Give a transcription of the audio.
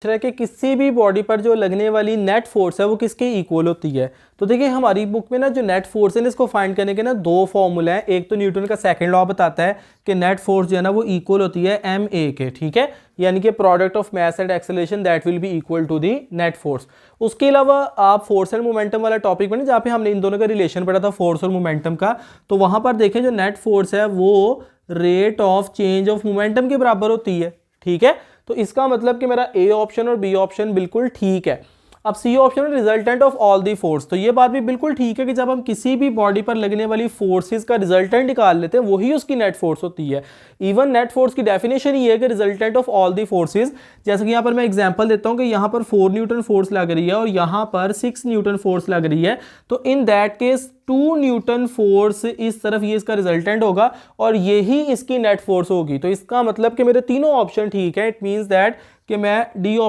रहा है कि किसी भी बॉडी पर जो लगने वाली नेट फोर्स है वो किसके इक्वल होती है। तो देखिए हमारी बुक में ना जो नेट फोर्स है इसको फाइंड करने के ना दो फॉर्मूले हैं। एक तो न्यूटन का सेकंड लॉ बताता है कि नेट फोर्स जो है ना वो इक्वल होती है एम ए के, ठीक है, यानी कि product of mass and acceleration that will be equal to the net force. उसके अलावा आप फोर्स एंड मोमेंटम वाला टॉपिक में ना जहाँ पे हमने इन दोनों का रिलेशन पढ़ा था फोर्स और मोमेंटम का, तो वहां पर देखें जो नेट फोर्स है वो rate of change of momentum के बराबर होती है, ठीक है। तो इसका मतलब कि मेरा ए ऑप्शन और बी ऑप्शन बिल्कुल ठीक है। अब C option resultant of all the force, तो ये बात भी बिल्कुल ठीक है कि जब हम किसी भी बॉडी पर लगने वाली फोर्सेस का रिजल्टेंट निकाल लेते हैं वही उसकी नेट फोर्स होती है। इवन नेट फोर्स की डेफिनेशन ये है कि resultant of all the forces, जैसे कि यहाँ पर मैं एग्जांपल देता हूँ कि यहाँ पर 4 न्यूटन फोर्स लग रही है और यहाँ पर 6 न्यूटन फोर्स लग रही है, तो in that case 2 Newton force इस तरफ ये इसका रिजल्टेंट होगा और यही इसकी नेट फोर्स होगी। तो इसका मतलब कि मेरे तीनों ऑप्शन ठीक है। इट मीन्स दैट कि मैं डी ऑप्शन